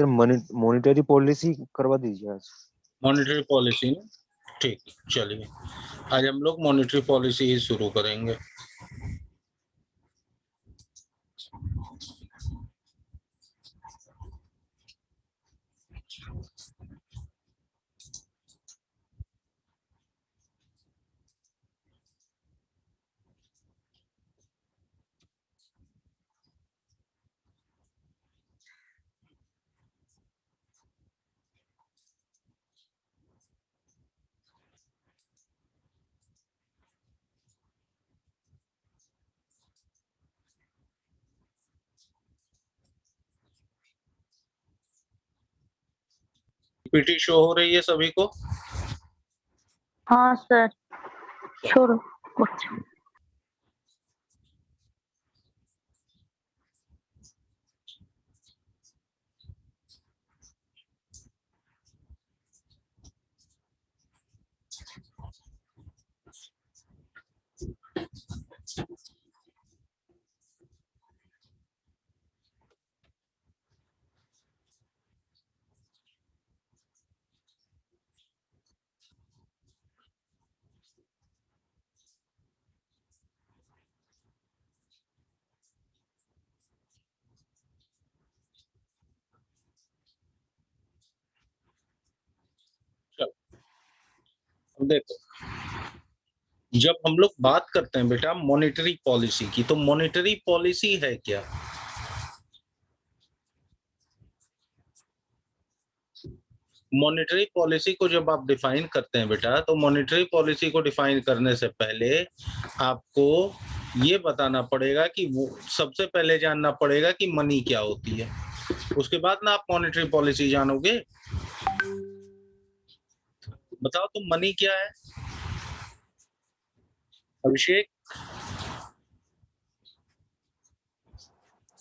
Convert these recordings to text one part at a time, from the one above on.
Sir monetary policy करवा दीजिए आज। मॉनेटरी पॉलिसी में ठीक, चलिए आज हम लोग मॉनेटरी पॉलिसी ही शुरू करेंगे। पीटी शो हो रही है सभी को? हाँ सर, छोड़ो कुछ। देखो, जब हम लोग बात करते हैं बेटा मॉनेटरी पॉलिसी की, तो मॉनेटरी पॉलिसी है क्या? मॉनेटरी पॉलिसी को जब आप डिफाइन करते हैं बेटा, तो मॉनेटरी पॉलिसी को डिफाइन करने से पहले आपको ये बताना पड़ेगा कि वो सबसे पहले जानना पड़ेगा कि मनी क्या होती है, उसके बाद ना आप मॉनेटरी पॉलिसी जानोगे। बताओ तुम, मनी क्या है अभिषेक?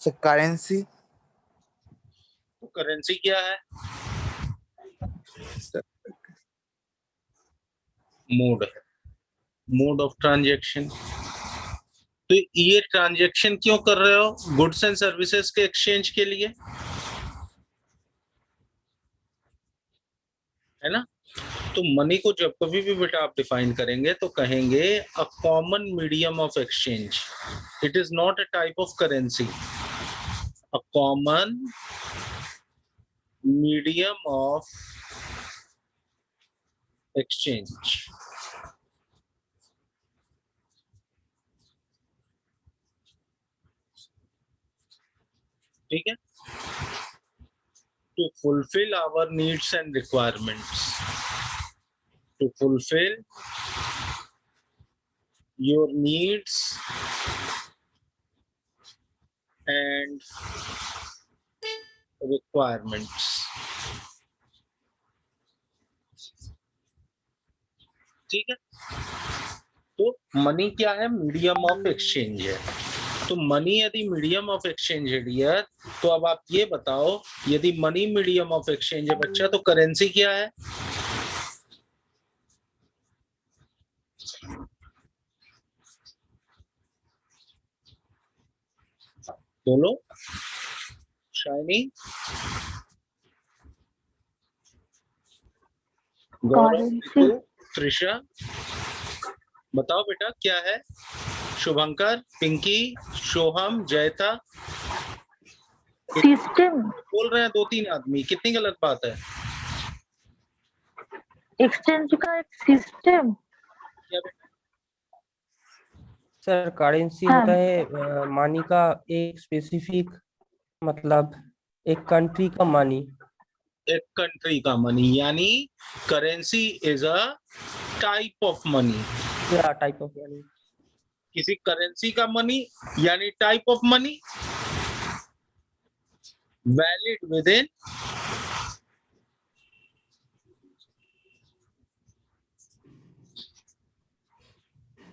Sir currency. तो करेंसी क्या है? मोड है, मोड ऑफ ट्रांजैक्शन। तो ये ट्रांजैक्शन क्यों कर रहे हो? गुड्स एंड सर्विसेज के एक्सचेंज के लिए, है ना? तो मनी को जब कभी भी बेटा आप डिफाइन करेंगे तो कहेंगे a common medium of exchange. It is not a type of currency, a common medium of exchange. ठीक है? To fulfil our needs and requirements, to fulfil your needs and requirements। ठीक है? तो मनी क्या है? मीडियम ऑफ एक्सचेंज है। तो money यदि मीडियम ऑफ एक्सचेंज है डियर, तो अब आप ये बताओ, यदि मनी मीडियम ऑफ एक्सचेंज है बच्चा, तो करेंसी क्या है? बोलो शाइनी, गौरव, त्रिशा, बताओ बेटा क्या है? शुभंकर, पिंकी, सोहम, जयता, सिस्टम बोल रहे हैं 2-3 आदमी, कितनी गलत बात है? एक्सचेंज का एक सिस्टम। क्या बेटा? सर करेंसी होता है मनी का एक स्पेसिफिक, मतलब एक कंट्री का मनी। एक कंट्री का मनी, यानी currency is a type of money. क्या टाइप ऑफ मनी? किसी करेंसी का मनी यानी type of money, valid with in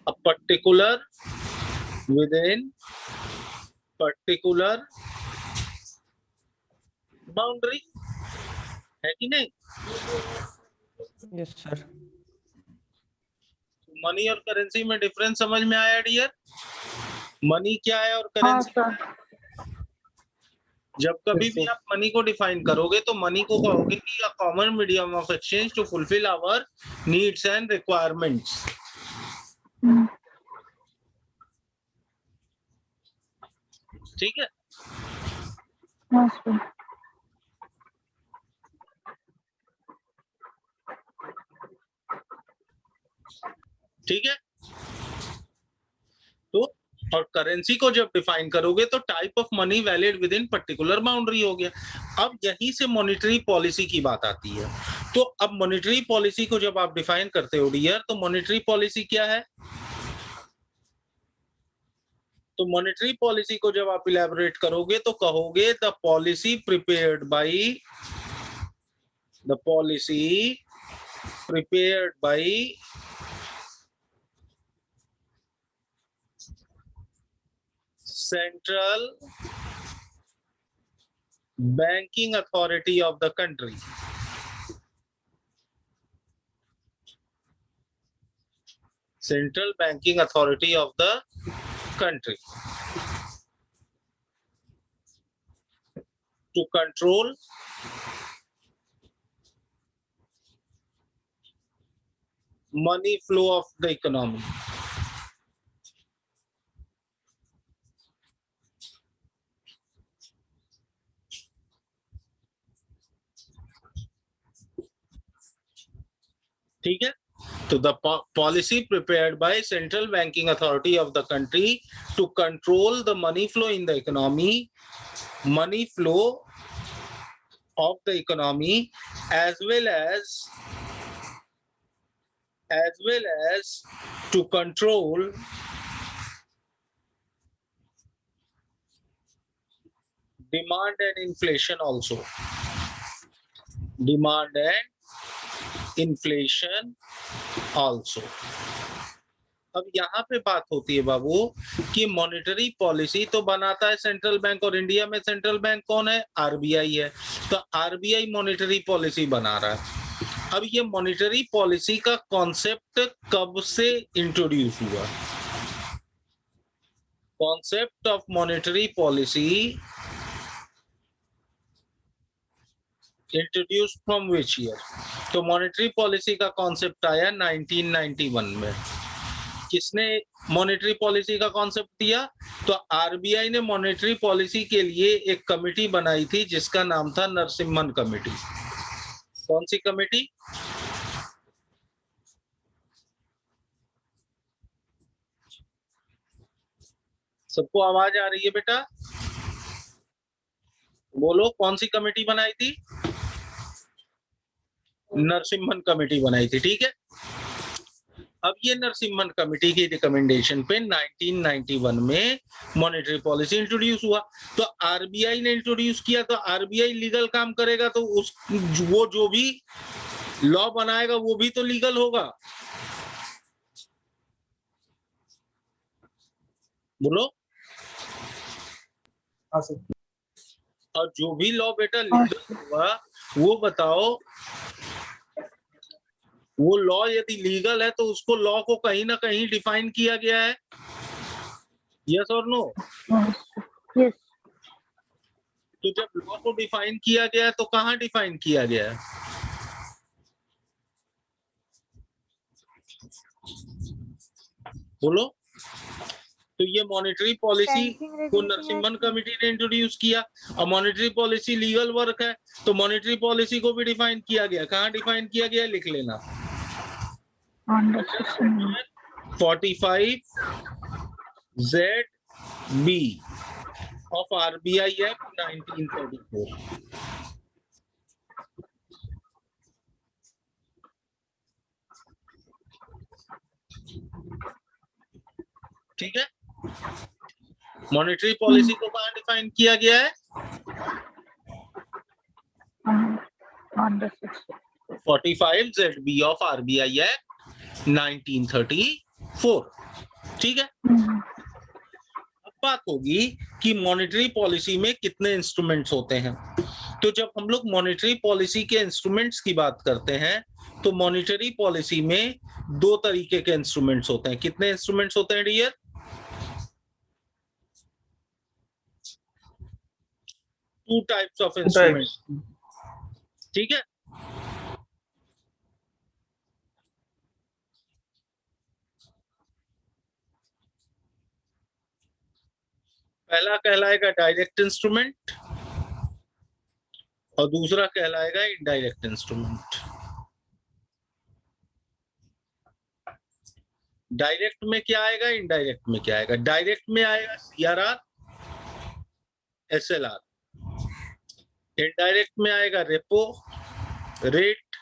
a particular, within particular boundary, है कि नहीं? Yes sir. मनी और करेंसी में डिफरेंस समझ में आया डियर? मनी क्या है और हाँ करेंसी? सर। जब कभी भी आप मनी को डिफाइन करोगे तो मनी को कहोगे कि a common medium of exchange to fulfil our needs and requirements. ठीक है। हाँ सर। ठीक है। तो और करेंसी को जब डिफाइन करोगे तो type of money valid with in particular boundary हो गया। अब यहीं से मॉनेटरी पॉलिसी की बात आती है। तो अब मॉनेटरी पॉलिसी को जब आप डिफाइन करते हो डियर, तो मॉनेटरी पॉलिसी क्या है? तो मॉनेटरी पॉलिसी को जब आप इलैबोरेट करोगे तो कहोगे the policy prepared by Central Banking Authority of the country. Central Banking Authority of the country to control money flow of the economy. ठीक है। तो the policy prepared by Central Banking Authority of the country to control the money flow in the economy, money flow of the economy, as well as to control demand and inflation also. Demand and inflation also. अब यहाँ पे बात होती है बाबू कि monetary policy तो बनाता है सेंट्रल बैंक, और इंडिया में सेंट्रल बैंक कौन है? आरबीआई है। तो आरबीआई मॉनेटरी पॉलिसी बना रहा है। अब ये मॉनेटरी पॉलिसी का कॉन्सेप्ट कब से इंट्रोड्यूस हुआ? Concept of monetary policy introduce from which year? तो मॉनेटरी पॉलिसी का कॉन्सेप्ट आया 1991 में। किसने मॉनेटरी पॉलिसी का कॉन्सेप्ट दिया? तो आरबीआई ने मॉनेटरी पॉलिसी के लिए एक कमेटी बनाई थी जिसका नाम था नरसिम्हन कमेटी। कौन सी कमेटी? सबको आवाज आ रही है बेटा? बोलो, कौन सी कमेटी बनाई थी? नरसिम्हन कमेटी बनाई थी। ठीक है। अब ये नरसिम्हन कमेटी की रिकमेंडेशन पे 1991 में मॉनेटरी पॉलिसी इंट्रोड्यूस हुआ। तो आरबीआई ने इंट्रोड्यूस किया, तो आरबीआई लीगल काम करेगा तो वो जो भी लॉ बनाएगा वो भी तो लीगल होगा। बोलो। और जो भी लॉ बेटा लीगल होगा वो बताओ, वो लॉ यदि लीगल है तो उसको लॉ को कहीं ना कहीं डिफाइन किया गया है। यस और नो? यस। तो जब लॉ को डिफाइन किया गया है तो कहाँ डिफाइन किया गया है? बोलो। तो ये मॉनेटरी पॉलिसी को नरसिम्हन कमेटी ने इंट्रोड्यूस किया, और मॉनेटरी पॉलिसी लीगल वर्क है तो मॉनेटरी पॉलिसी को भी डिफाइन किया गया। कहाँ डिफाइन किया गया? लिख लेना। 45 ZB of RBI Act 1934। ठीक है। मॉनेटरी पॉलिसी को कहाँ डिफाइन किया गया है? 45 ZB of RBI Act 1934। ठीक है। अब बात होगी कि मॉनेटरी पॉलिसी में कितने इंस्ट्रूमेंट्स होते हैं। तो जब हम लोग मॉनेटरी पॉलिसी के इंस्ट्रूमेंट्स की बात करते हैं तो मॉनेटरी पॉलिसी में दो तरीके के इंस्ट्रूमेंट्स होते हैं। कितने इंस्ट्रूमेंट्स होते हैं dear? Two types of instrument, ठीक है। पहला कहलाएगा डायरेक्ट इंस्ट्रूमेंट और दूसरा कहलाएगा इनडायरेक्ट इंस्ट्रूमेंट। डायरेक्ट में क्या आएगा, इनडायरेक्ट में क्या आएगा? डायरेक्ट में आएगा CRR, SLR। इनडायरेक्ट में आएगा repo rate,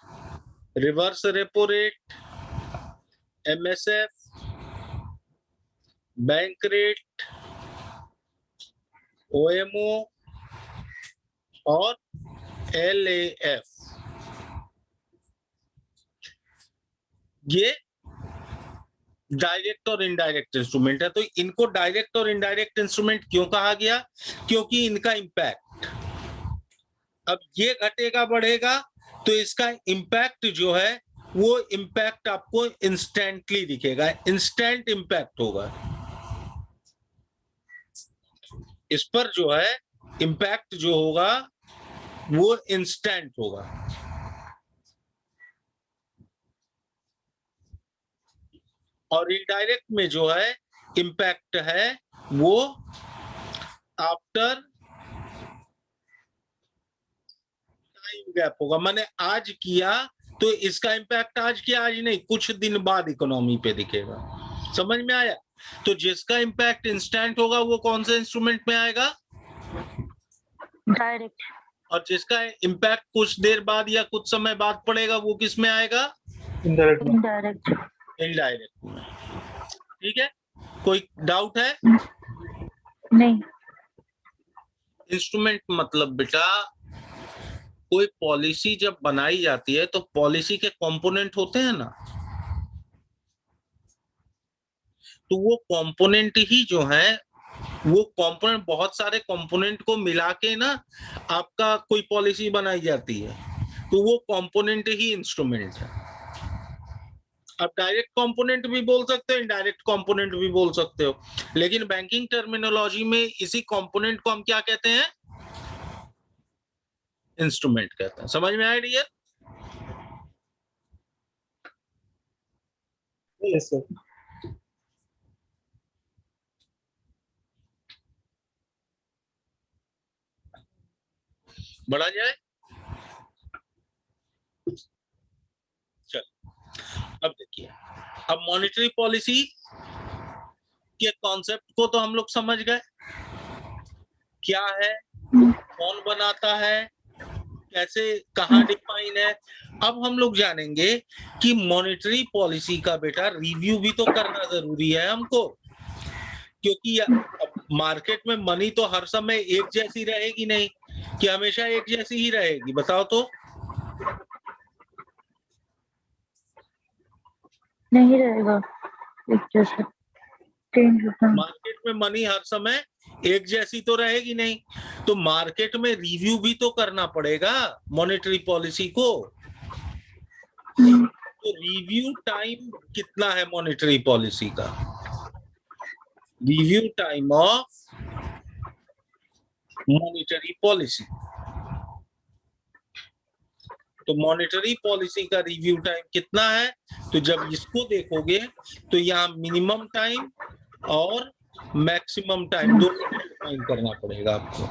reverse repo rate, MSF, bank rate, OMO और LAF। ये डायरेक्ट और इनडायरेक्ट इंस्ट्रूमेंट है। तो इनको डायरेक्ट और इनडायरेक्ट इंस्ट्रूमेंट क्यों कहा गया? क्योंकि इनका इंपैक्ट, अब ये घटेगा बढ़ेगा तो इसका इंपैक्ट जो है वो इंपैक्ट आपको इंस्टेंटली दिखेगा, इंस्टेंट इंपैक्ट होगा। इस पर जो है इंपैक्ट जो होगा वो इंस्टेंट होगा। और इनडायरेक्ट में जो है इंपैक्ट है वो आफ्टर टाइम गैप होगा। मैंने आज किया तो इसका इंपैक्ट आज किया, आज नहीं, कुछ दिन बाद इकोनॉमी पे दिखेगा। समझ में आया? तो जिसका इंपैक्ट इंस्टेंट होगा वो कौन से इंस्ट्रूमेंट में आएगा? डायरेक्ट। और जिसका इंपैक्ट कुछ देर बाद या कुछ समय बाद पड़ेगा वो किस में आएगा? इनडायरेक्ट। इनडायरेक्ट में। ठीक है, कोई डाउट है? नहीं। इंस्ट्रूमेंट मतलब बेटा, कोई पॉलिसी जब बनाई जाती है तो पॉलिसी के कंपोनेंट होते हैं ना, तो वो कंपोनेंट ही जो है, वो कंपोनेंट, बहुत सारे कंपोनेंट को मिला के ना आपका कोई पॉलिसी बनाई जाती है, तो वो कंपोनेंट ही इंस्ट्रूमेंट है। आप डायरेक्ट कंपोनेंट भी बोल सकते हो, इनडायरेक्ट कंपोनेंट भी बोल सकते हो, लेकिन बैंकिंग टर्मिनोलॉजी में इसी कंपोनेंट को हम क्या कहते हैं? इंस्ट्रूमेंट कहते हैं। समझ में आया डियर? Yes sir. बढ़ा जाए? चल, अब देखिए, अब मॉनेटरी पॉलिसी के कॉन्सेप्ट को तो हम लोग समझ गए, क्या है, कौन बनाता है, कैसे, कहाँ डिफाइन है। अब हम लोग जानेंगे कि मॉनेटरी पॉलिसी का बेटा रिव्यू भी तो करना जरूरी है हमको, क्योंकि मार्केट में मनी तो हर समय एक जैसी रहेगी नहीं, कि हमेशा एक जैसी ही रहेगी? बताओ तो। नहीं रहेगा एक जैसा, चेंज होता है। मार्केट में मनी हर समय एक जैसी तो रहेगी नहीं, तो मार्केट में रिव्यू भी तो करना पड़ेगा मॉनेटरी पॉलिसी को। तो रिव्यू टाइम कितना है मॉनेटरी पॉलिसी का? Review time of monetary policy, तो मॉनेटरी पॉलिसी का रिव्यू टाइम कितना है? तो जब इसको देखोगे तो यहाँ मिनिमम टाइम और मैक्सिमम टाइम दोनों डिफाइन करना पड़ेगा आपको।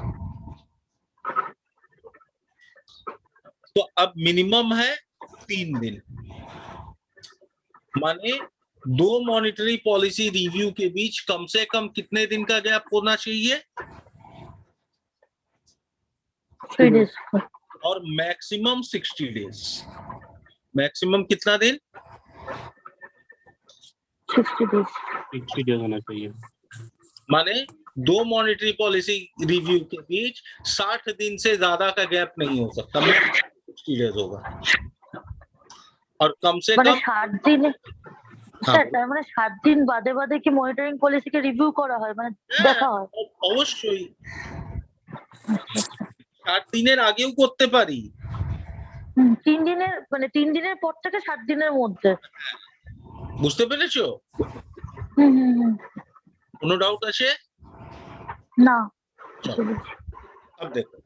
तो अब मिनिमम है 3 दिन, माने 2 मॉनेटरी पॉलिसी रिव्यू के बीच कम से कम कितने दिन का गैप होना चाहिए? 3 days। और मैक्सिमम 60 डेज। मैक्सिमम कितना दिन? 60 days। 60 डेज होना चाहिए। माने 2 मॉनेटरी पॉलिसी रिव्यू के बीच 60 दिन से ज्यादा का गैप नहीं हो सकता, 60 डेज होगा। और कम से মানে कम 7 দিন, স্যার তার মানে 7 দিন বাদে বাদে কি মনিটরিং পলিসিকে রিভিউ করা হয়, মানে দেখা হয়? অবশ্যই 60 দিনের আগেও করতে পারি। 3 দিনের, মানে 3 দিনের পর থেকে 7 দিনের মধ্যে। বুঝতে পেরেছো? কোনো ডাউট আছে? না। अब देखो,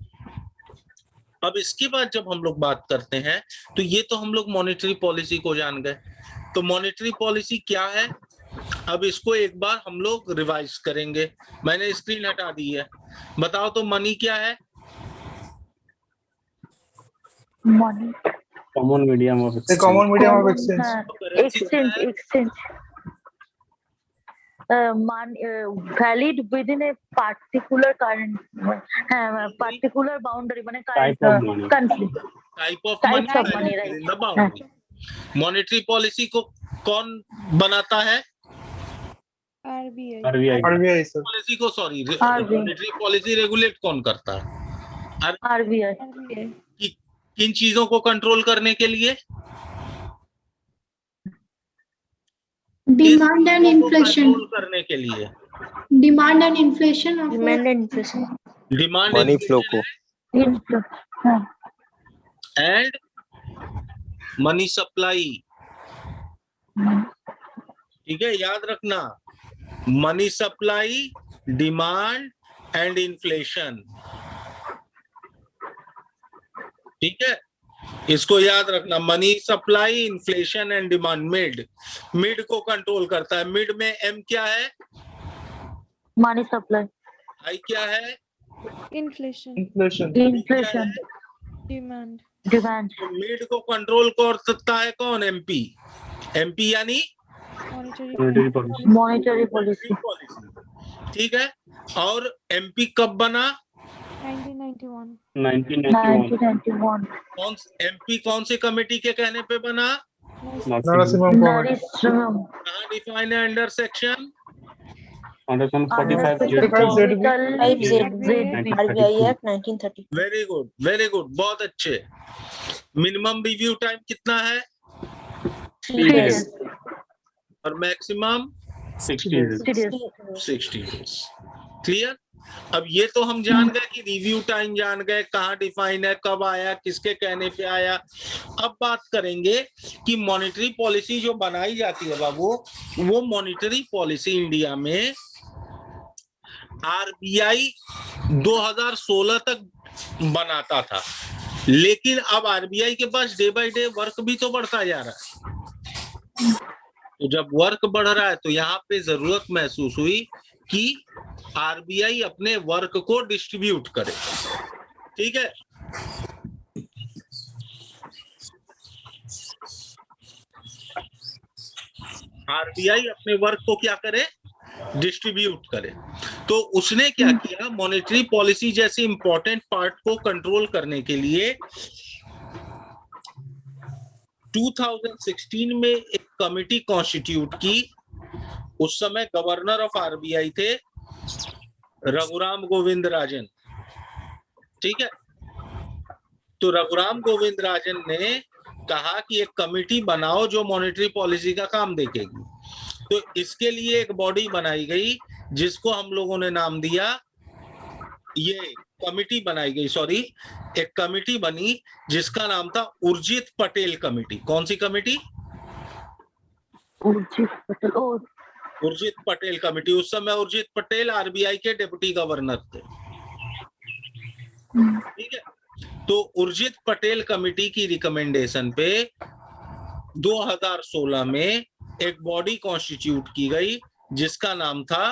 अब इसके बाद जब हम लोग बात करते हैं तो ये तो हम लोग मॉनेटरी पॉलिसी को जान गए। तो मॉनेटरी पॉलिसी क्या है, अब इसको एक बार हम लोग रिवाइज करेंगे। मैंने स्क्रीन हटा दी है। बताओ तो मनी क्या है? Money common medium of The common medium of exchange. Currency क्या एक्सचेंज है? Exchange valid within a particular current particular boundary মানে Type of money. country type of Types of money, money right. In the boundary. Monetary policy को कौन बनाता है? RBI. RBI. RBI, sir. Policy को sorry, RBI. Monetary policy regulate कौन करता है? RBI RBI. किन चीजों को कंट्रोल करने के लिए? Demand and inflation. कंट्रोल करने के लिए Demand and inflation of Demand and inflation. Demand money flow को एंड मनी सप्लाई। ठीक है, याद रखना, money supply, demand and inflation. ठीक है, इसको याद रखना, money supply, inflation and demand. Mid को कंट्रोल करता है। मिड में एम क्या है? money supply आई क्या है? Inflation. Inflation. inflation Demand. demand mid को कंट्रोल कर सकता है कौन? एमपी। एमपी यानी Monetary policy. monetary policy policy. ठीक है, और एमपी कब बना? 1991. 1991. 1991 एमपी कौन सी कमेटी के कहने पे बना? Narasimhan Government. Narasimhan कहाँ डिफाइन है? Under section Under some 45 Under years. 45 ZB. 5ZB RBI Act 1930. Very good, very good, बहुत अच्छे। मिनिमम रिव्यू टाइम कितना है? 3 days और maximum 60 years. 60 days 60 days. Clear? अब ये तो हम जान गए कि रिव्यू टाइम जान गए, कहाँ डिफाइन है, कब आया, किसके कहने पे आया। अब बात करेंगे कि मॉनेटरी पॉलिसी जो बनाई जाती है बाबू, वो मॉनेटरी पॉलिसी इंडिया में आरबीआई 2016 तक बनाता था, लेकिन अब आरबीआई के पास डे बाय डे वर्क भी तो बढ़ता जा रहा है। तो जब वर्क बढ़ रहा है तो यहाँ पे जरूरत महसूस हुई कि आरबीआई अपने वर्क को डिस्ट्रीब्यूट करे। ठीक है, आरबीआई अपने वर्क को क्या करे? डिस्ट्रीब्यूट करे। तो उसने क्या किया, मॉनेटरी पॉलिसी जैसे इंपॉर्टेंट पार्ट को कंट्रोल करने के लिए 2016 में एक कमिटी कॉन्स्टिट्यूट की। उस समय गवर्नर ऑफ आरबीआई थे रघुराम गोविंद राजन। ठीक है, तो रघुराम गोविंद राजन ने कहा कि एक कमिटी बनाओ जो मॉनेटरी पॉलिसी का काम देखेगी। तो इसके लिए एक बॉडी बनाई गई जिसको हम लोगों ने नाम दिया, ये कमिटी बनाई गई, सॉरी, एक कमिटी बनी जिसका नाम था उर्जित पटेल कमेटी। कौन सी कमेटी? उर्जित पटेल कमेटी। उस समय उर्जित पटेल आरबीआई के डिप्टी गवर्नर थे। ठीक है, तो उर्जित पटेल कमेटी की रिकमेंडेशन पे 2016 में एक बॉडी कॉन्स्टिट्यूट की गई जिसका नाम था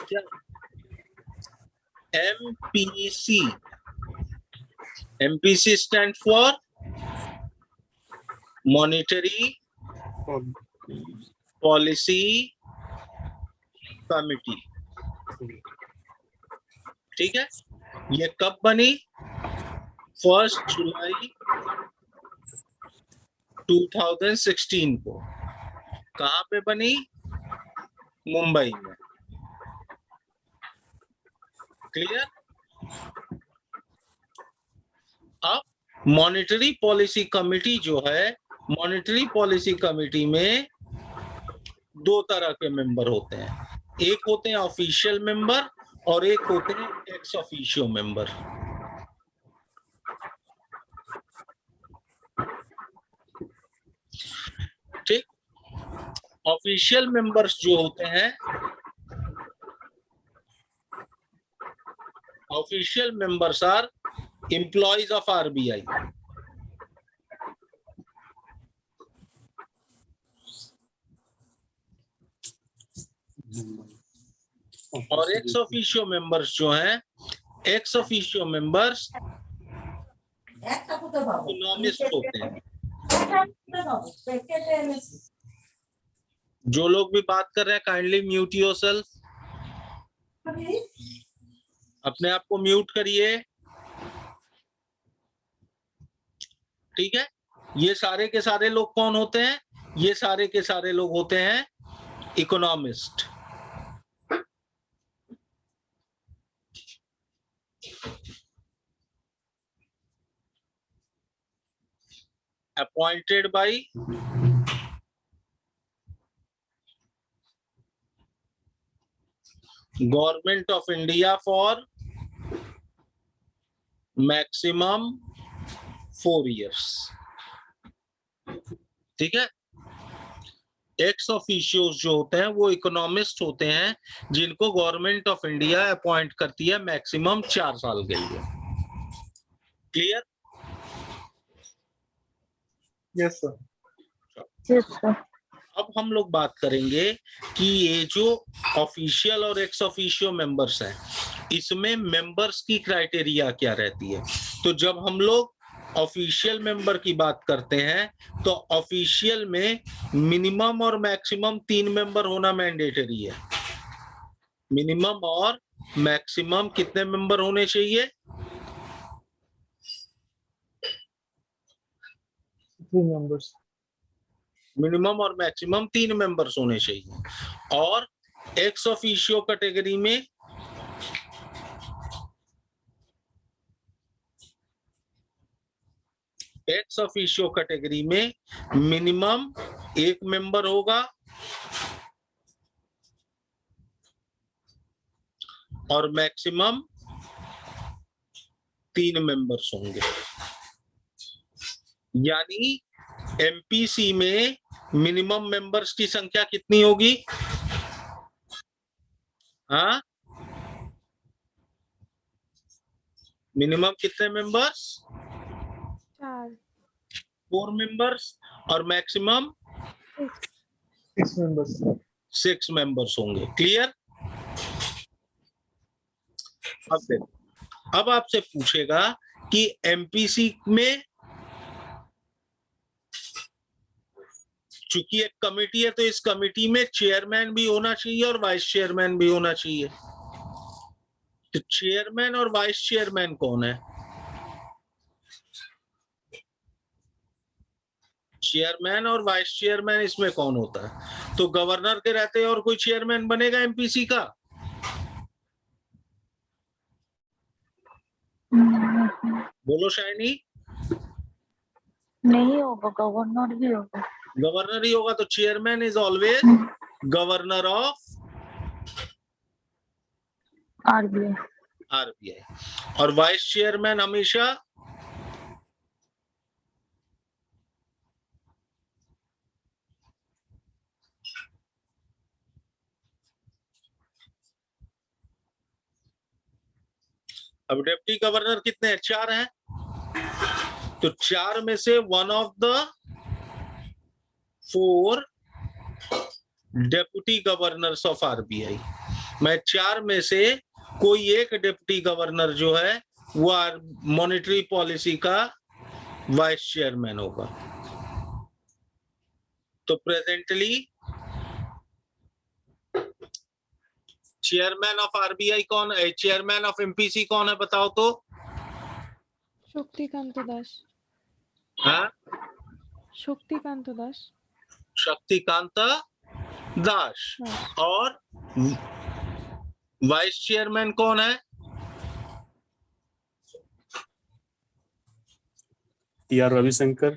क्या? MPC. MPC stand for monetary policy committee. ठीक है, ये कब बनी? 1 जुलाई 2016 को। कहां पे बनी? मुंबई में। क्लियर? अब मॉनेटरी पॉलिसी कमेटी जो है, मॉनेटरी पॉलिसी कमेटी में 2 तरह के मेंबर होते हैं। एक होते हैं ऑफिशियल मेंबर और एक होते हैं एक्स ऑफिशियो मेंबर। ठीक, ऑफिशियल मेंबर्स जो होते हैं Official members are employees of RBI. और एक्स ऑफिशियो मेंबर्स जो हैं, एक्स ऑफिशियो मेंबर्स इकोनॉमिस्ट होते हैं। जो लोग भी बात कर रहे हैं, काइंडली म्यूट योरसेल्फ, अपने आप को म्यूट करिए। ठीक है, ये सारे के सारे लोग कौन होते हैं? ये सारे के सारे लोग होते हैं economist. Appointed by government of India for maximum 4 years। ठीक है, एक्स ऑफिशियोज जो होते हैं वो इकोनॉमिस्ट होते हैं, जिनको गवर्नमेंट ऑफ इंडिया अपॉइंट करती है मैक्सिमम 4 साल के लिए। Clear? Yes sir. Yes sir. अब हम लोग बात करेंगे कि ये जो ऑफिशियल और एक्स ऑफिशियो मेंबर्स हैं, इसमें मेंबर्स की क्राइटेरिया क्या रहती है। तो जब हम लोग ऑफिशियल मेंबर की बात करते हैं तो ऑफिशियल में मिनिमम और मैक्सिमम 3 मेंबर होना मैंडेटरी है। मिनिमम और मैक्सिमम कितने मेंबर होने चाहिए? 3 members। मिनिमम और मैक्सिमम 3 मेंबर्स होने चाहिए। और एक्स ऑफिशियो कैटेगरी में एक्स ऑफिशियो कैटेगरी में मिनिमम 1 मेंबर होगा और मैक्सिमम 3 मेंबर्स होंगे। यानी एमपीसी में मिनिमम मेंबर्स की संख्या कितनी होगी? हाँ, मिनिमम कितने मेंबर्स? 4 मेंबर्स और मैक्सिमम 6 members। 6 मेंबर्स होंगे। क्लियर? अब देखो, अब आपसे पूछेगा कि एमपीसी में चूंकि एक कमेटी है तो इस कमेटी में चेयरमैन भी होना चाहिए और वाइस चेयरमैन भी होना चाहिए। तो चेयरमैन और वाइस चेयरमैन कौन है? चेयरमैन और वाइस चेयरमैन इसमें कौन होता है? तो गवर्नर के रहते और कोई चेयरमैन बनेगा एमपीसी का? बोलो शाइनी। नहीं होगा, गवर्नर भी होगा। गवर्नर ही होगा। तो chairman is always governor of RBI और वाइस चेयरमैन हमेशा अब डिप्टी गवर्नर कितने हैं? 4 हैं। तो 4 में से 1 of the 4 deputy governors of RBI. मैं 4 में से कोई एक डिप्टी गवर्नर जो है वो मॉनेटरी पॉलिसी का वाइस चेयरमैन होगा। तो प्रेजेंटली चेयरमैन ऑफ आरबीआई कौन है? चेयरमैन ऑफ एमपीसी कौन है बताओ तो? शक्तिकांत दास। हाँ, शक्तिकांत दास। शक्तिकांत दास। और वाइस चेयरमैन कौन है? टी.आर. रविशंकर।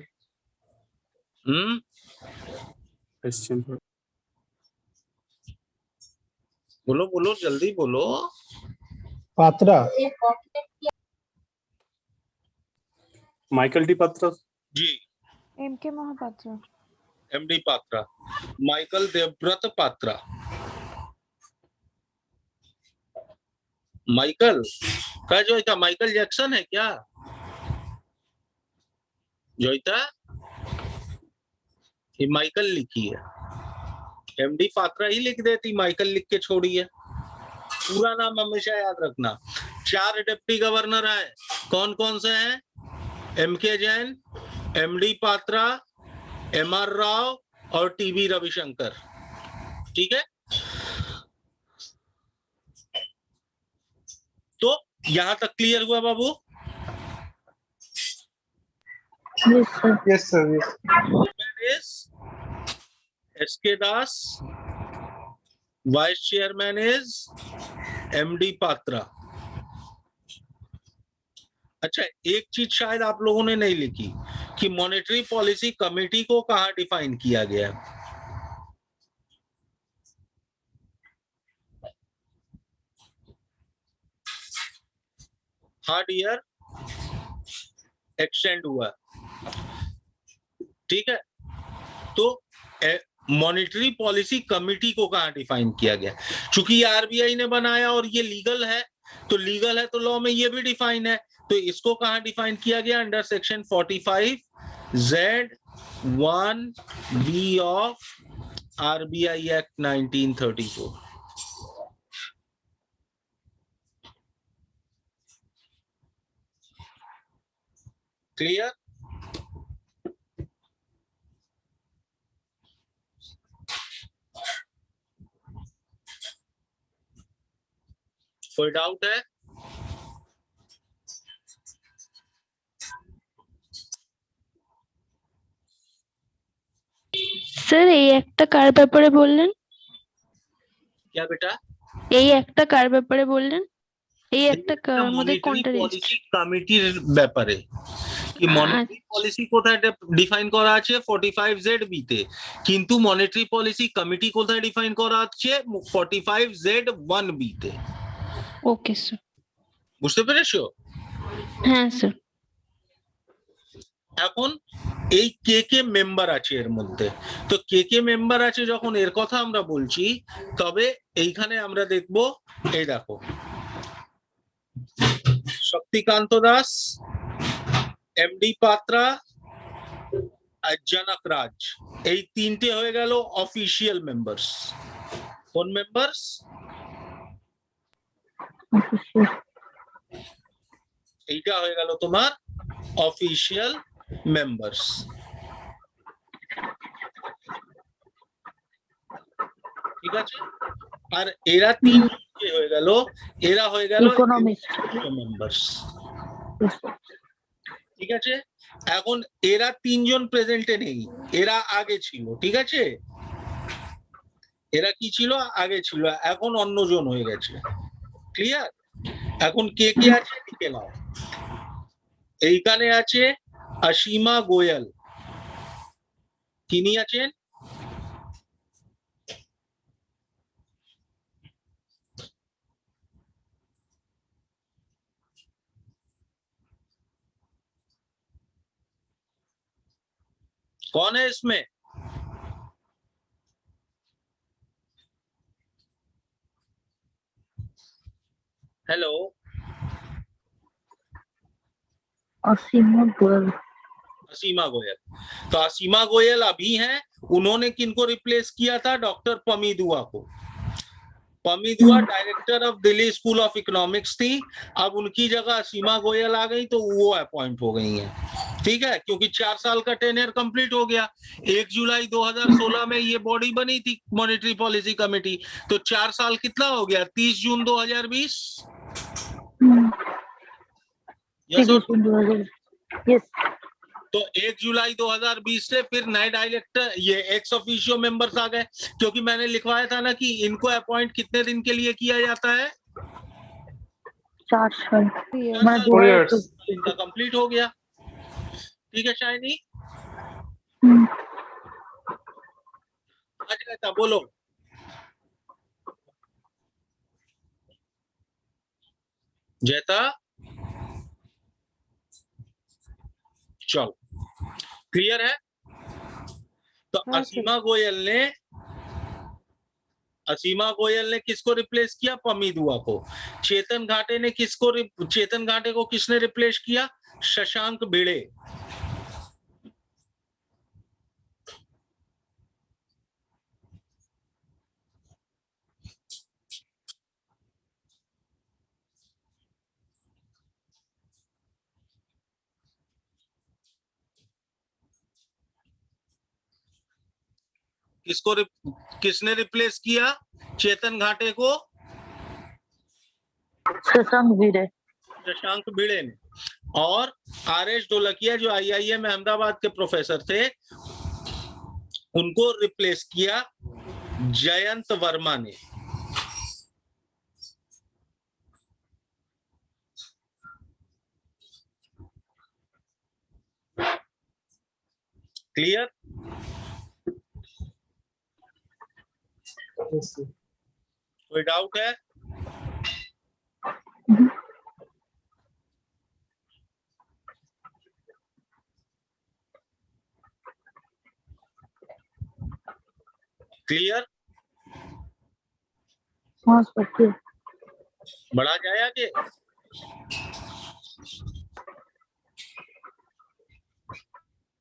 बोलो बोलो जल्दी बोलो। Patra. Michael D Patra ji. MK. Mahapatra. MD Patra. Michael Debabrata Patra. Michael क्या जोईता माइकल जैक्सन है क्या? जोईता ये माइकल लिखी है, एमडी पात्रा ही लिख देती, माइकल लिख के छोड़ी है। पूरा नाम हमेशा याद रखना। 4 डिप्टी गवर्नर है, कौन कौन से हैं? M K Jain, M D Patra, M R Rao और टीबी रविशंकर। ठीक है, तो यहां तक क्लियर हुआ बाबू? Yes sir. Yes, sir. Yes. SK Das, vice chairman is MD Patra. अच्छा, एक चीज शायद आप लोगों ने नहीं लिखी कि मॉनेटरी पॉलिसी कमेटी को कहां डिफाइन किया गया है। हार्ड ईयर एक्सटेंड हुआ, ठीक है। तो मॉनेटरी पॉलिसी कमेटी को कहां डिफाइन किया गया? चूंकि ये आरबीआई ने बनाया और ये लीगल है, तो लीगल है तो लॉ में ये भी डिफाइन है, तो इसको कहां डिफाइन किया गया? Under section 45Z(1)(b) of RBI act 1934। Clear? कोई डाउट है? স্যার এই একটা কার ব্যাপারে বললেন? क्या बेटा? এই একটা কার ব্যাপারে বললেন? এই একটা মধ্যে কোনটা পলিসি কমিটির ব্যাপারে কি মনিটারি পলিসি কোথায় ডিফাইন করা আছে 45Z(b) তে, কিন্তু মনিটারি পলিসি কমিটি কোথায় ডিফাইন করা আছে 45Z(1)(b) তে। Okay sir. বুঝতে পেরেছো? হ্যাঁ স্যার। এখন এই কে কে মেম্বার আছে এর মধ্যে, তো কে কে মেম্বার আছে যখন এর কথা আমরা বলছি, তবে এইখানে আমরা দেখব, এই দেখো শক্তিকান্ত দাস, এমডি পাত্রা আর জনক রাজ, এই তিনটে হয়ে গেল অফিসিয়াল মেম্বার্স। কোন মেম্বার্স? এইটা হয়ে গেল তোমার অফিসিয়াল মেম্বার্স। ঠিক আছে, আর এরা তিন হয়ে গেল, এরা হয়ে গেল ইকোনমিস্ট মেম্বার্স। ঠিক আছে, এখন এরা তিনজন প্রেজেন্টে নেই, এরা আগে ছিল। ঠিক আছে, এরা কি ছিল? আগে ছিল, এখন অন্যজন হয়ে গেছে। ক্লিয়ার? এখন কে কে আছে লিখে নাও। এইখানে আছে অসীমা গোয়েল, তিনি আছেন कौन है इसमें? हेलो, असीमा गोयल। असीमा गोयल। तो असीमा गोयल अभी हैं, उन्होंने किनको रिप्लेस किया था? डॉक्टर पमी दुआ को। पमी दुआ director of Delhi school of economics थी, अब उनकी जगह असीमा गोयल आ गई, तो वो अपॉइंट हो गई हैं। ठीक है, क्योंकि 4 साल का टेन्योर कंप्लीट हो गया। 1 जुलाई 2016 में ये बॉडी बनी थी मॉनेटरी पॉलिसी कमेटी, तो 4 साल कितना हो गया? 30 जून 2020। यस। तो 1 जुलाई 2020 से फिर नए डायरेक्टर, ये एक्स ऑफिशियो मेंबर्स आ गए, क्योंकि मैंने लिखवाया था ना कि इनको अपॉइंट कितने दिन के लिए किया जाता है? 4 साल। 4 years। इनका कंप्लीट हो गया। ठीक है शाइनी, आज रहता बोलो। जैता, चलो क्लियर है? तो हाँ, असीमा गोयल ने असीमा गोयल ने किसको रिप्लेस किया? पमी दुआ को। चेतन घाटे को किसने रिप्लेस किया? शशांक भिड़े। किसने रिप्लेस किया चेतन घाटे को? शशांक भिड़े। शशांक भिड़े ने। और आर.एस. ढोलकिया जो IIM अहमदाबाद के प्रोफेसर थे, उनको रिप्लेस किया जयंत वर्मा ने। क्लियर? कोई डाउट है? क्लियर? हाँ सर clear। बढ़ा जाए आगे?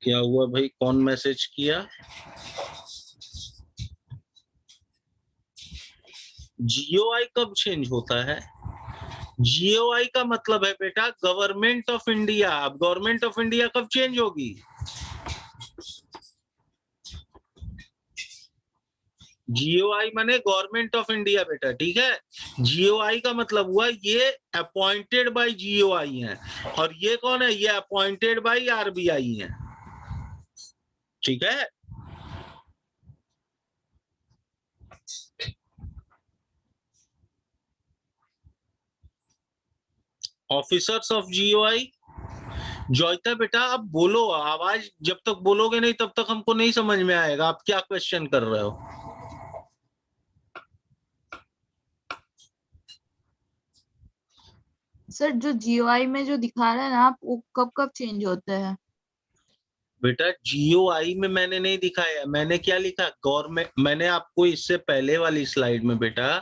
क्या हुआ भाई, कौन मैसेज किया? GOI कब चेंज होता है? GOI का मतलब है बेटा गवर्नमेंट ऑफ इंडिया। अब गवर्नमेंट ऑफ इंडिया कब चेंज होगी? GOI माने गवर्नमेंट ऑफ इंडिया बेटा, ठीक है। GOI का मतलब हुआ ये अपॉइंटेड बाय GOI है, और ये कौन है? ये अपॉइंटेड बाय RBI है, ठीक है। Officers of GOI। जॉयता बेटा आप बोलो, आवाज जब तक बोलोगे नहीं तब तक हमको नहीं समझ में आएगा आप क्या क्वेश्चन कर रहे हो। सर जो GOI में जो दिखा रहे हैं ना आप, वो कब कब चेंज होते हैं? बेटा GOI में मैंने नहीं दिखाया, मैंने क्या लिखा? गवर्नमेंट। मैंने आपको इससे पहले वाली स्लाइड में बेटा,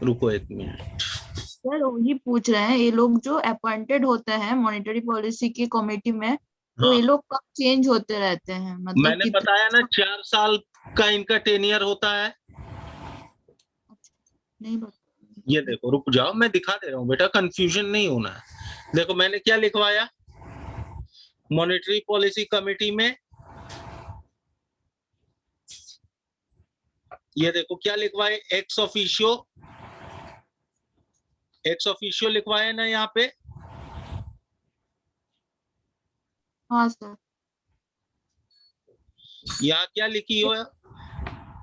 रुको एक मिनट सर वही पूछ रहे हैं, ये लोग जो अपॉइंटेड होते हैं मॉनेटरी पॉलिसी की कमेटी में, तो ये लोग कब चेंज होते रहते हैं? मतलब मैंने बताया ना 4 साल का इनका टेनियर होता है। नहीं बता। ये देखो, रुक जाओ मैं दिखा दे रहा हूँ बेटा, कंफ्यूजन नहीं होना है। देखो मैंने क्या लिखवाया मॉनेटरी पॉलिसी कमेटी में, ये देखो क्या लिखवाए, एक्स ऑफिशियो लिखवाए ना यहाँ पे। हाँ सर। यहाँ क्या लिखी हो?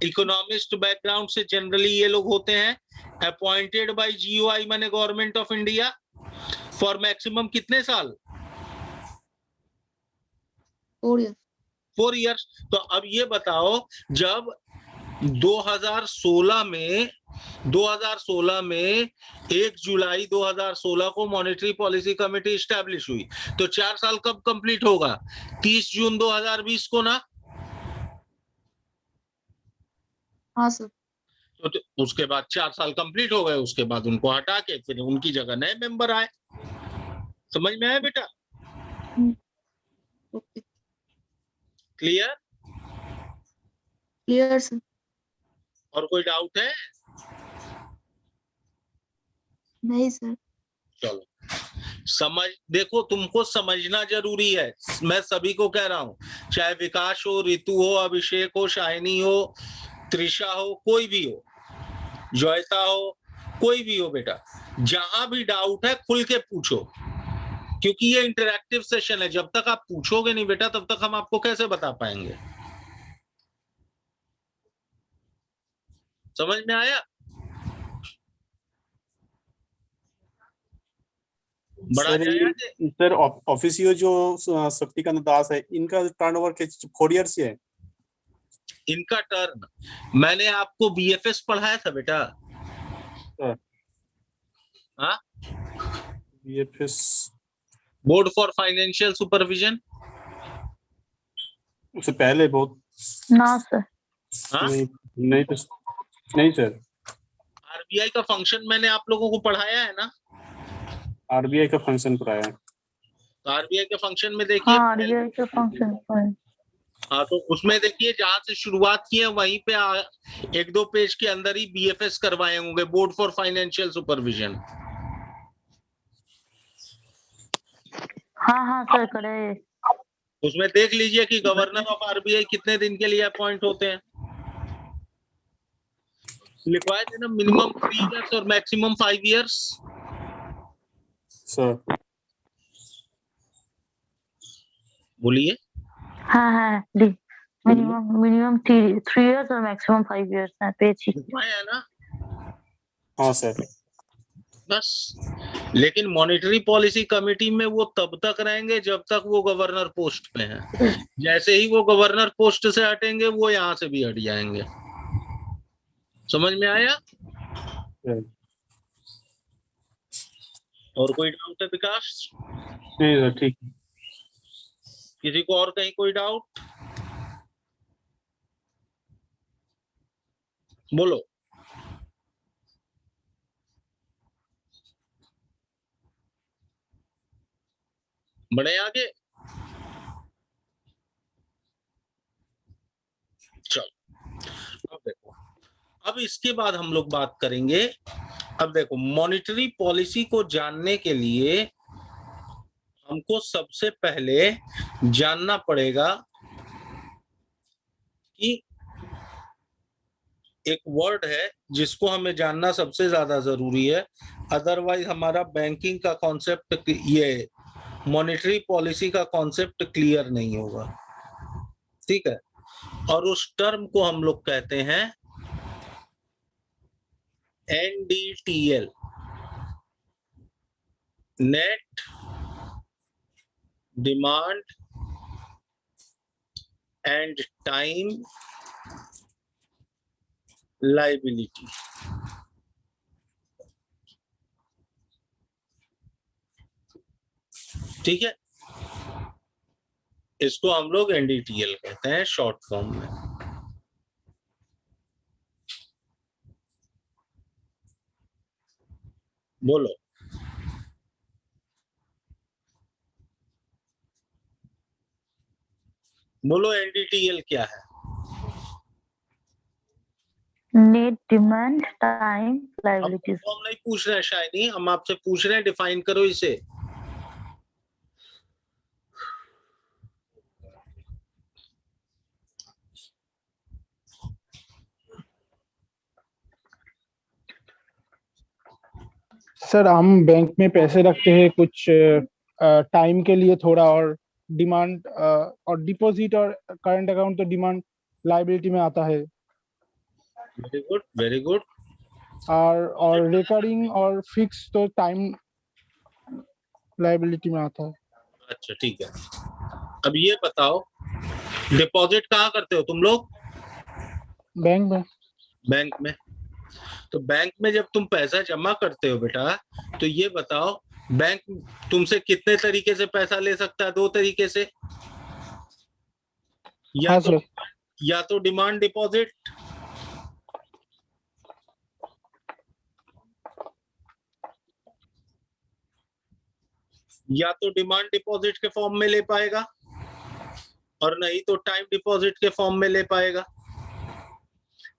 इकोनॉमिस्ट बैकग्राउंड से जनरली ये लोग होते हैं, अपॉइंटेड बाय GOI माने government of India, for maximum कितने साल? 4 इयर्स। तो अब ये बताओ, जब 2016 में 1 जुलाई 2016 को मॉनेटरी पॉलिसी कमेटी स्टैब्लिश हुई, तो 4 साल कब कंप्लीट होगा? 30 जून 2020 को ना। हाँ सर। तो उसके बाद 4 साल कंप्लीट हो गए, उसके बाद उनको हटा के फिर उनकी जगह नए मेंबर आए। समझ में आया बेटा? Okay clear? Clear sir. और कोई डाउट है? नहीं सर। चलो देखो तुमको समझना जरूरी है, मैं सभी को कह रहा हूं, चाहे विकास हो, ऋतु हो, अभिषेक हो, शाइनी हो, त्रिशा हो, कोई भी हो, जॉयता हो, कोई भी हो बेटा, जहां भी डाउट है खुल के पूछो, क्योंकि ये इंटरैक्टिव सेशन है। जब तक आप पूछोगे नहीं बेटा तब तक हम आपको कैसे बता पाएंगे। समझ में आया? सर ऑफिसियो जो शक्तिकांत दास है, इनका टर्नओवर 4 इयर्स है। इनका टर्न मैंने आपको BFS पढ़ाया था बेटा। हाँ, BFS board for financial supervision. उससे पहले बहुत ना सर। हाँ? नहीं सर। आरबीआई का फंक्शन मैंने आप लोगों को पढ़ाया है ना। आरबीआई का फंक्शन कराया है। तो आरबीआई के फंक्शन में देखिए हाँ आरबीआई के फंक्शन पर हाँ, तो उसमें देखिए जहां से शुरुआत की है वहीं पे एक दो पेज के अंदर ही बीएफएस करवाए होंगे, बोर्ड फॉर फाइनेंशियल सुपरविजन। हाँ हाँ सर करे। उसमें देख लीजिए कि गवर्नर ऑफ आरबीआई कितने दिन के लिए अपॉइंट होते हैं। लिखवाए थे ना, मिनिमम 3 इयर्स और मैक्सिमम 5 इयर्स। सर बोलिए। हाँ हाँ मिनिमम 3 इयर्स और मैक्सिमम 5 इयर्स है पेज ही। लिखवाए है ना। हाँ सर। बस, लेकिन मॉनेटरी पॉलिसी कमेटी में वो तब तक रहेंगे जब तक वो गवर्नर पोस्ट पे हैं। जैसे ही वो गवर्नर पोस्ट से हटेंगे वो यहाँ से भी हट जाएंगे। समझ में आया? और कोई डाउट है विकास? नहीं सर ठीक है। किसी को और कहीं कोई डाउट? बोलो। बढ़े आगे। चलो अब देखो, अब इसके बाद हम लोग बात करेंगे। अब देखो, मॉनेटरी पॉलिसी को जानने के लिए हमको सबसे पहले जानना पड़ेगा कि एक वर्ड है जिसको हमें जानना सबसे ज्यादा जरूरी है, अदरवाइज हमारा बैंकिंग का कॉन्सेप्ट, ये मॉनेटरी पॉलिसी का कॉन्सेप्ट क्लियर नहीं होगा। ठीक है, और उस टर्म को हम लोग कहते हैं NDTL, net demand and time liability. ठीक है, इसको हम लोग NDTL कहते हैं शॉर्ट फॉर्म में। बोलो। बोलो NDTL क्या है? Net demand time liabilities. हम नहीं पूछ रहे हैं शायनी, हम आपसे पूछ रहे हैं डिफाइन करो इसे। सर हम बैंक में पैसे रखते हैं कुछ टाइम के लिए थोड़ा, और डिमांड और डिपॉजिट और करंट अकाउंट तो डिमांड लायबिलिटी में आता है। Very good, very good. और रिकरिंग और फिक्स तो टाइम लायबिलिटी में आता है। अच्छा ठीक है, अब ये बताओ डिपॉजिट कहाँ करते हो तुम लोग? बैंक में। बैंक में। तो बैंक में जब तुम पैसा जमा करते हो बेटा, तो ये बताओ बैंक तुमसे कितने तरीके से पैसा ले सकता है? 2 तरीके से, या तो डिमांड डिपॉजिट, या तो डिमांड डिपॉजिट के फॉर्म में ले पाएगा, और नहीं तो टाइम डिपॉजिट के फॉर्म में ले पाएगा।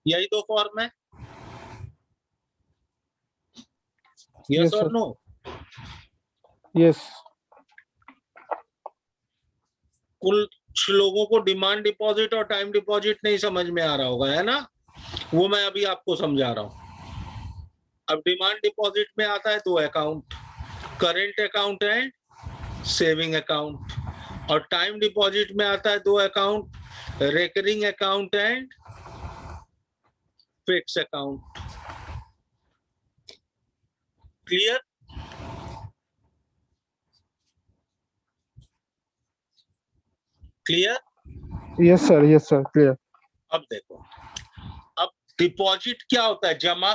यही 2 फॉर्म है। यस और नो? यस। कुछ लोगों को डिमांड डिपॉजिट और टाइम डिपॉजिट नहीं समझ में आ रहा होगा, है ना? वो मैं अभी आपको समझा रहा हूं। अब डिमांड डिपॉजिट में आता है 2 account, current account and saving account, और टाइम डिपॉजिट में आता है 2 account, recurring account and fix account. Clear? Clear? Yes sir clear. अब देखो, अब डिपॉजिट क्या होता है? जमा।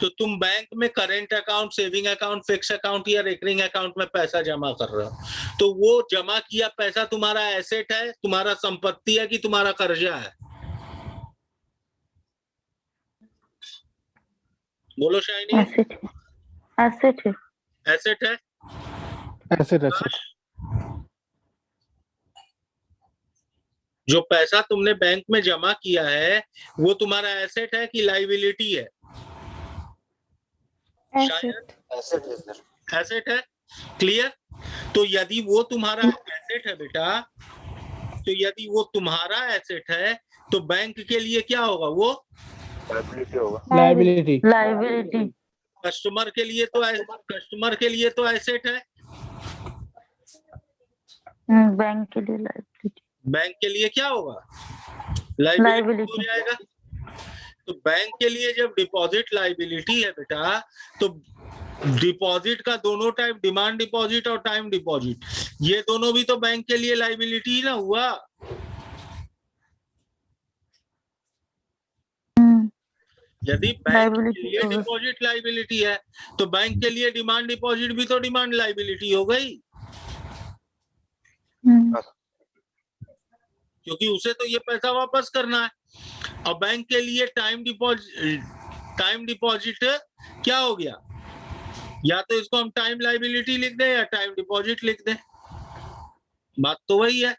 तो तुम बैंक में current account, saving account, fix account या रेकरिंग अकाउंट में पैसा जमा कर रहे हो, तो वो जमा किया पैसा तुम्हारा एसेट है, तुम्हारा संपत्ति है कि तुम्हारा कर्जा है? बोलो शाइनी। एसेट एसेट है। एसेट है। एसेट एसेट जो पैसा तुमने बैंक में जमा किया है वो तुम्हारा एसेट है कि लाइबिलिटी है? एसेट। एसेट है सर। एसेट है। क्लियर? तो यदि वो तुम्हारा एसेट है बेटा, तो यदि वो तुम्हारा एसेट है तो बैंक के लिए क्या होगा? वो लायबिलिटी होगा। Liability liability. कस्टमर के लिए तो एसेट है। बैंक के लिए लाइबिलिटी। बैंक के लिए क्या होगा? लाइबिलिटी हो लाइबिलिटी। जाएगा। तो बैंक के लिए जब डिपॉजिट लाइबिलिटी है बेटा, तो डिपॉजिट का दोनों टाइप, डिमांड डिपॉजिट और टाइम डिपॉजिट, ये दोनों भी तो बैंक के लिए लाइबिलिटी ना हुआ। यदि बैंक के लिए डिपॉजिट लाइबिलिटी है तो बैंक के लिए डिमांड डिपॉजिट भी तो डिमांड लाइबिलिटी हो गई, क्योंकि उसे तो ये पैसा वापस करना है। और बैंक के लिए टाइम डिपॉजिट क्या हो गया? या तो इसको हम टाइम लाइबिलिटी लिख दें या टाइम डिपॉजिट लिख दें, बात तो वही है।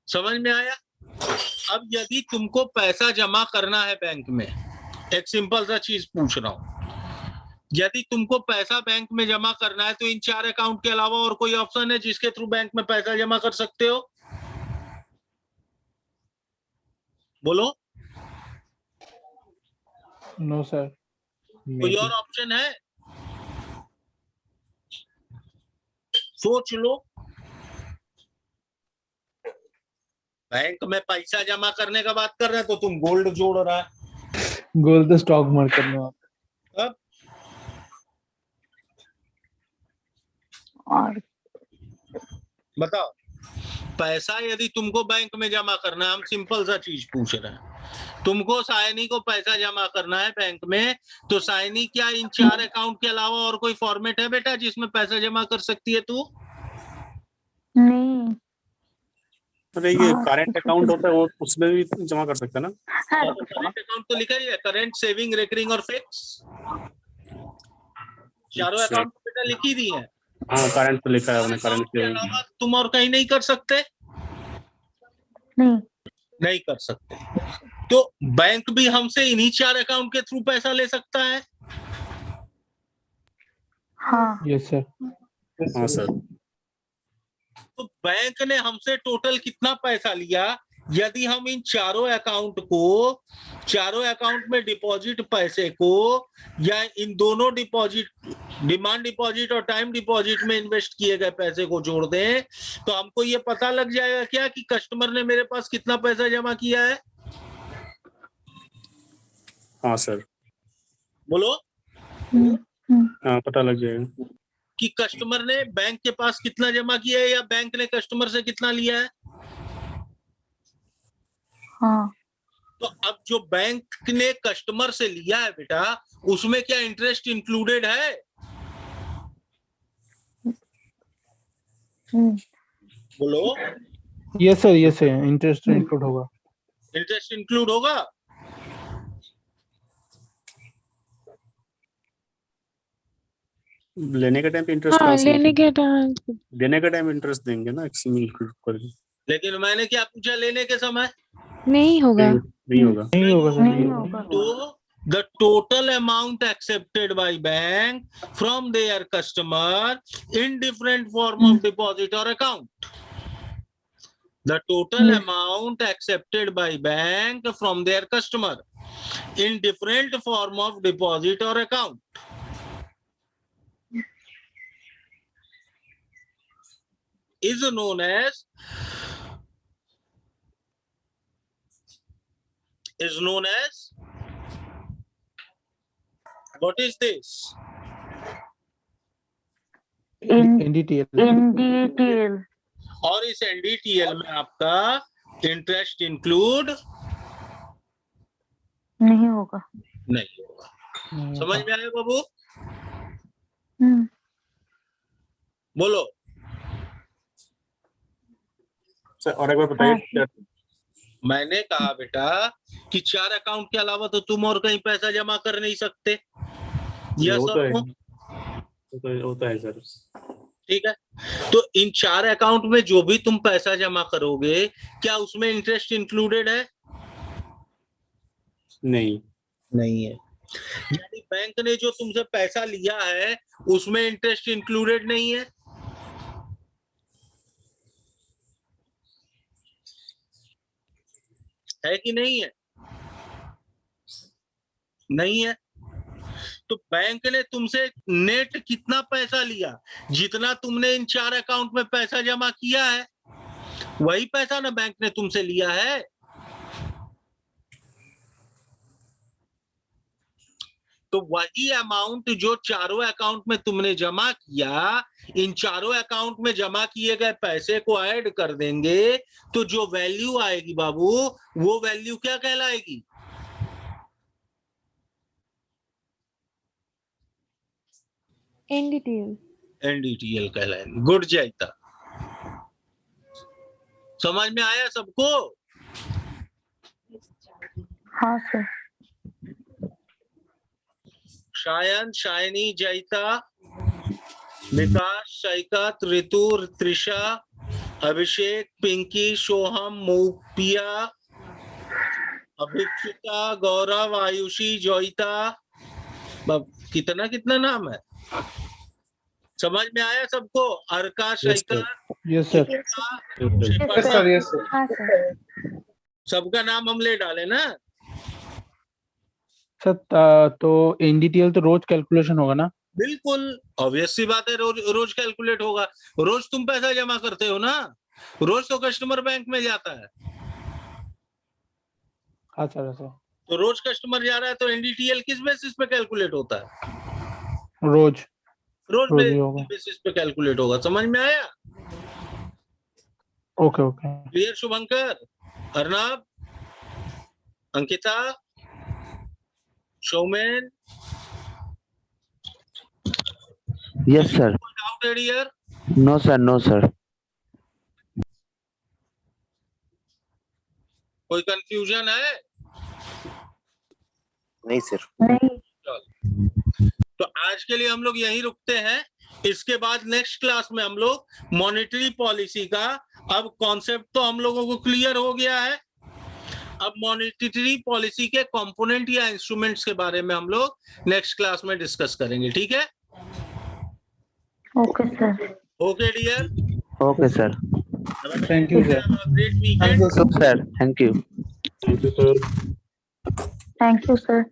समझ में आया? अब यदि तुमको पैसा जमा करना है बैंक में, एक सिंपल सा चीज पूछ रहा हूं, यदि तुमको पैसा बैंक में जमा करना है तो इन 4 अकाउंट के अलावा और कोई ऑप्शन है जिसके थ्रू बैंक में पैसा जमा कर सकते हो? बोलो। No sir. कोई और ऑप्शन है? सोच लो। बैंक में पैसा जमा करने का बात कर रहे हैं तो तुम गोल्ड जोड़ रहा है। गोल्ड तो स्टॉक मार्केट में होता अब और बताओ, पैसा यदि तुमको बैंक में जमा करना है, हम सिंपल सा चीज पूछ रहे हैं, तुमको साइनी को पैसा जमा करना है बैंक में, तो साइनी क्या इन 4 अकाउंट के अलावा और कोई फॉर्मेट है बेटा जिसमें पैसा जमा कर सकती है तू? नहीं। अरे ये करंट अकाउंट होता है वो उसमें भी जमा कर सकते हैं ना? करंट अकाउंट तो लिखा ही है, करंट, सेविंग, रेकरिंग और फिक्स, चारों अच्छा। अकाउंट बेटा लिखी दी है। हाँ करंट तो लिखा है हमने, करंट के अलावा तुम और कहीं नहीं कर सकते? नहीं कर सकते। तो बैंक भी हमसे इन्हीं 4 अकाउंट के थ्रू पैसा ले सकता है? हाँ। Yes sir. हाँ सर। तो बैंक ने हमसे टोटल कितना पैसा लिया? यदि हम इन चारों अकाउंट में डिपॉजिट पैसे को या इन दोनों डिपॉजिट, डिमांड डिपॉजिट और टाइम डिपॉजिट में इन्वेस्ट किए गए पैसे को जोड़ दें तो हमको ये पता लग जाएगा क्या कि कस्टमर ने मेरे पास कितना पैसा जमा किया है? हाँ सर। बोलो। हाँ पता लग जाएगा कि कस्टमर ने बैंक के पास कितना जमा किया है या बैंक ने कस्टमर से कितना लिया है। हाँ। तो अब जो बैंक ने कस्टमर से लिया है बेटा, उसमें क्या इंटरेस्ट इंक्लूडेड है? बोलो। Yes sir, yes sir, interest include होगा। इंटरेस्ट इंक्लूड होगा। लेने के टाइम पे इंटरेस्ट हाँ, लेने के टाइम देने के टाइम इंटरेस्ट देंगे ना, इंक्लूड करके। लेकिन मैंने क्या पूछा, लेने के समय? नहीं होगा। नहीं होगा। नहीं होगा सर, नहीं होगा। तो the total amount accepted by bank from their customer in different form of deposit or account. The total amount accepted by bank from their customer in different form of deposit or account is known as what is this? NDTL। NDTL। और इस NDTL में आपका interest include नहीं होगा। नहीं होगा। समझ में आया बाबू? बोलो। सर और एक बार बताइए। मैंने कहा बेटा कि 4 अकाउंट के अलावा तो तुम और कहीं पैसा जमा कर नहीं सकते। यस और नो? होता है सर। ठीक है, तो इन 4 अकाउंट में जो भी तुम पैसा जमा करोगे क्या उसमें इंटरेस्ट इंक्लूडेड है? नहीं है। यानी बैंक ने जो तुमसे पैसा लिया है उसमें इंटरेस्ट इंक्लूडेड नहीं है। है कि नहीं है? नहीं है। तो बैंक ने तुमसे नेट कितना पैसा लिया? जितना तुमने इन 4 अकाउंट में पैसा जमा किया है वही पैसा ना बैंक ने तुमसे लिया है। तो वही अमाउंट जो चारों अकाउंट में तुमने जमा किया, इन चारों अकाउंट में जमा किए गए पैसे को ऐड कर देंगे तो जो वैल्यू आएगी बाबू, वो वैल्यू क्या कहलाएगी? एनडीटीएल कहलाएगी। गुड जयता, समझ में आया सबको? हाँ सर। शायन, शायनी, जयता, विकास, शैकत, ऋतु, त्रिषा, अभिषेक, पिंकी, सोहम, मूपिया, अभिक्षिता, गौरव, आयुषी, जोइता, कितना कितना नाम है? समझ में आया सबको? अर्का, शैकत, यस सर। हाँ सर। सबका नाम हम ले डाले ना? सर तो एनडीटीएल तो रोज कैलकुलेशन होगा ना? बिल्कुल, ऑब्वियस सी बात है, रोज कैलकुलेट होगा। रोज तुम पैसा जमा करते हो ना, रोज तो कस्टमर बैंक में जाता है। हाँ सर। तो रोज कस्टमर जा रहा है तो एनडीटीएल किस बेसिस पे कैलकुलेट होता है? रोज रोज ही होगा। बेसिस पे कैलकुलेट होगा। समझ में आया? Okay. Clear Shubhankar, Arnab, Ankita, Shomen? Yes sir. Doubt है डियर? No sir. कोई कंफ्यूजन है? नहीं सर। तो आज के लिए हम लोग यहीं रुकते हैं। इसके बाद नेक्स्ट क्लास में हम लोग मॉनेटरी पॉलिसी का, अब कॉन्सेप्ट तो हम लोगों को क्लियर हो गया है, अब मॉनेटरी पॉलिसी के कंपोनेंट या इंस्ट्रूमेंट्स के बारे में हम लोग नेक्स्ट क्लास में डिस्कस करेंगे। ठीक है? Okay sir. Okay dear, okay sir. Thank you sir. Great weekend sir, thank you. Thank you sir.